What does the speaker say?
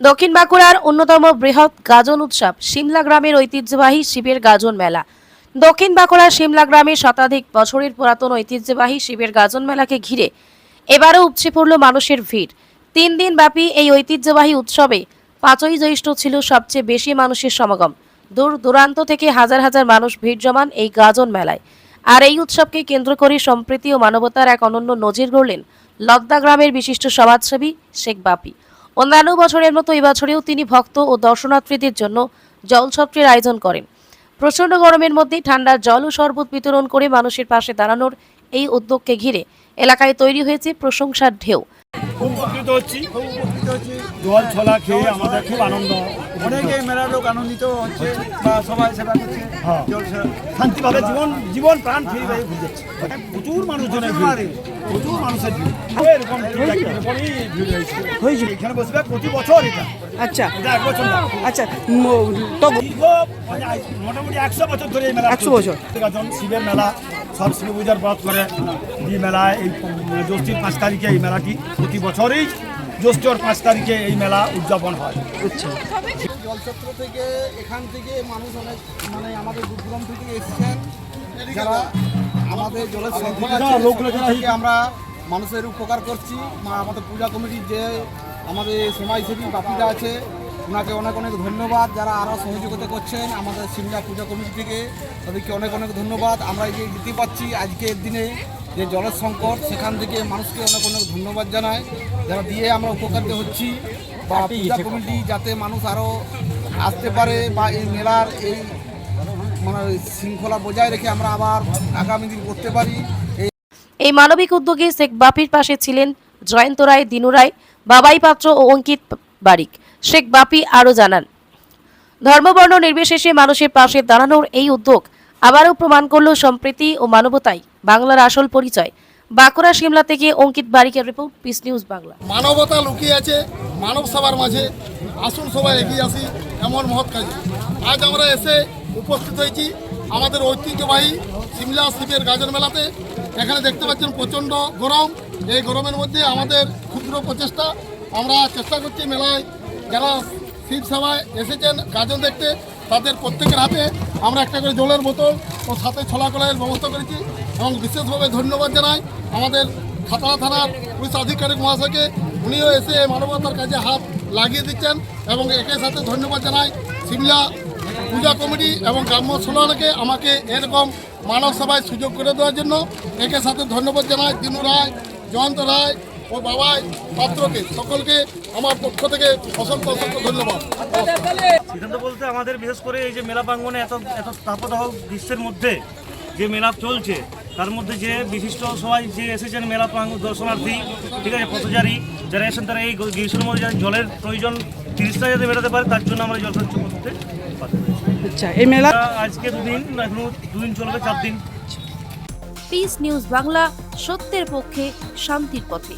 দক্ষিণ বাঁকুড়ার অন্যতম বৃহৎ গাজন উৎসব সিমলা গ্রামের ঐতিহ্যবাহী শিবের গাজন মেলা। দক্ষিণ বাঁকুড়ার সিমলা গ্রামে শতাধিক বছরের পুরাতন ঐতিহ্যবাহী শিবের গাজন মেলাকে ঘিরে এবারও উপচে পড়ল মানুষের ভিড়। 3 দিন ব্যাপী এই ঐতিহ্যবাহী উৎসবে 5ই জ্যৈষ্ঠ ছিল সবচেয়ে বেশি মানুষের সমাগম। দূর দূরান্ত থেকে হাজার হাজার মানুষ ভিড় জমান এই গাজন মেলায়। আর এই উৎসবকে কেন্দ্র করে সম্প্রীতি ও মানবতার এক অনন্য নজির গড়লেন লদ্দা গ্রামের বিশিষ্ট সমাজসেবী শেখ বাপি। অন্যান্য বছরের মতো এবছরেও তিনি ভক্ত ও দর্শনার্থীদের জন্য জলছত্রের আয়োজন করেন। প্রচণ্ড গরমের মধ্যেই ঠান্ডার জল ও শরবত বিতরণ করে মানুষের পাশে দাঁড়ানোর এই উদ্যোগকে ঘিরে এলাকায় তৈরি হয়েছে প্রশংসার ঢেউ। খুব উপকৃত হচ্ছি। জল ছলা খেয়ে আমাদের খুব আনন্দ। অনেকে মেলার লোক আনন্দিত হচ্ছে বা সবাই সেবা করছে। জল সেবা শান্তিভাবে জীবন প্রাণ ফিরে ঘুরে যাচ্ছে। প্রচুর মানুষজনের ভিড়, প্রচুর মানুষের ভিড়। এরকম এরকমই ভিড় হয়েছে। এখানে বসবে প্রতি বছর এটা। আচ্ছা এটা 1 বছর না। আচ্ছা তো দীর্ঘ মোটামুটি 100 বছর ধরে এই মেলা 100 বছর। গাজন শিবের মেলা, সব শিব পূজার ব্রত করে এই মেলায় এই জ্যৈষ্ঠের 5 তারিখে এই মেলাটি প্রতি বছরই জ্যৈষ্ঠর 5 তারিখে এই মেলা উদযাপন হয়। আচ্ছা জলছত্র থেকে এখান থেকে মানুষ অনেক মানে আমাদের দূরদূরান্ত থেকে এসেছেন যারা আমাদের জলের সংকট আছে থেকে আমরা মানুষের উপকার করছি। আমাদের পূজা কমিটির যে আমাদের সমাজসেবী বাপিরা আছে ওনাকে অনেক অনেক ধন্যবাদ। যারা আরও সহযোগিতা করছেন আমাদের সিমলা পূজা কমিটি থেকে তাদেরকে অনেক অনেক ধন্যবাদ। আমরা এই যে দিতে পারছি আজকের দিনে যে জলের সংকট সেখান থেকে মানুষকে অনেক অনেক ধন্যবাদ জানাই যারা দিয়ে আমরা উপকারিত হচ্ছি বা পূজা কমিটি যাতে মানুষ আরও আসতে পারে বা এই মেলার এই মানে শৃঙ্খলা বজায় রেখে আমরা আবার আগামী দিন করতে পারি। এই মানবিক উদ্যোগে শেখ বাপির পাশে ছিলেন জয়ন্ত রায়, দিনু রায়, বাবাই পাত্র ও অঙ্কিত বারিক। শেখ বাপি আরও জানান, ধর্মবর্ণ নির্বিশেষে মানুষের পাশে দাঁড়ানোর এই উদ্যোগ আবারও প্রমাণ করল সম্প্রীতি ও মানবতাই বাংলার আসল পরিচয়। বাঁকুড়া সিমলা থেকে অঙ্কিত বারিকের রিপোর্ট, পিস নিউজ বাংলা। মানবতা লুকিয়ে আছে মানব সবার মাঝে। আসুন সবাই এগিয়ে আসি এমন মহৎ কাজে। আজ আমরা এসে উপস্থিত হয়েছি আমাদের ঐতিহ্যবাহী সিমলা শিবের গাজন মেলাতে। এখানে দেখতে পাচ্ছেন প্রচণ্ড গরম। এই গরমের মধ্যে আমাদের ক্ষুদ্র প্রচেষ্টা আমরা চেষ্টা করছি মেলায় যারা শিব সভায় এসেছেন গাজন দেখতে তাদের প্রত্যেকের হাতে আমরা একটা করে জলের বোতল ও সাথে ছোলা কলাইয়ের ব্যবস্থা করেছি। এবং বিশেষভাবে ধন্যবাদ জানাই আমাদের খাতড়া থানার পুলিশ আধিকারিক মহাশয়কে। উনিও এসে এই মানবতার কাজে হাত লাগিয়ে দিচ্ছেন। এবং একে সাথে ধন্যবাদ জানাই সিমলা পূজা কমিটি এবং গ্রাম্য সোনাকে আমাকে এরকম মানব সভায় সুযোগ করে দেওয়ার জন্য। একে সাথে ধন্যবাদ জানাই দিনু রায়, জয়ন্ত রায় ও বাবাই পাত্রকে। সকলকে আমার পক্ষ থেকে অসংখ্য অসংখ্য ধন্যবাদ। সিদ্ধান্ত বলতে আমাদের বিশেষ করে এই যে মেলা প্রাঙ্গণে এত তাপদাহ গ্রীষ্মের মধ্যে যে মেলা চলছে তার মধ্যে যে বিশিষ্ট সবাই যে এসেছেন মেলা দর্শনার্থী, ঠিক আছে, পথচারী যারা এসেছেন তারা এই গ্রীষ্মের মধ্যে জলের প্রয়োজন 30টা যাতে মেটাতে পারে তার জন্য আমরা জলসংযোগ করতে পারি। আচ্ছা এই মেলা আজকে 2 দিন, এখনো 2 দিন চলবে, 4 দিন। পিস নিউজ বাংলা, সত্যের পক্ষে শান্তির পথে।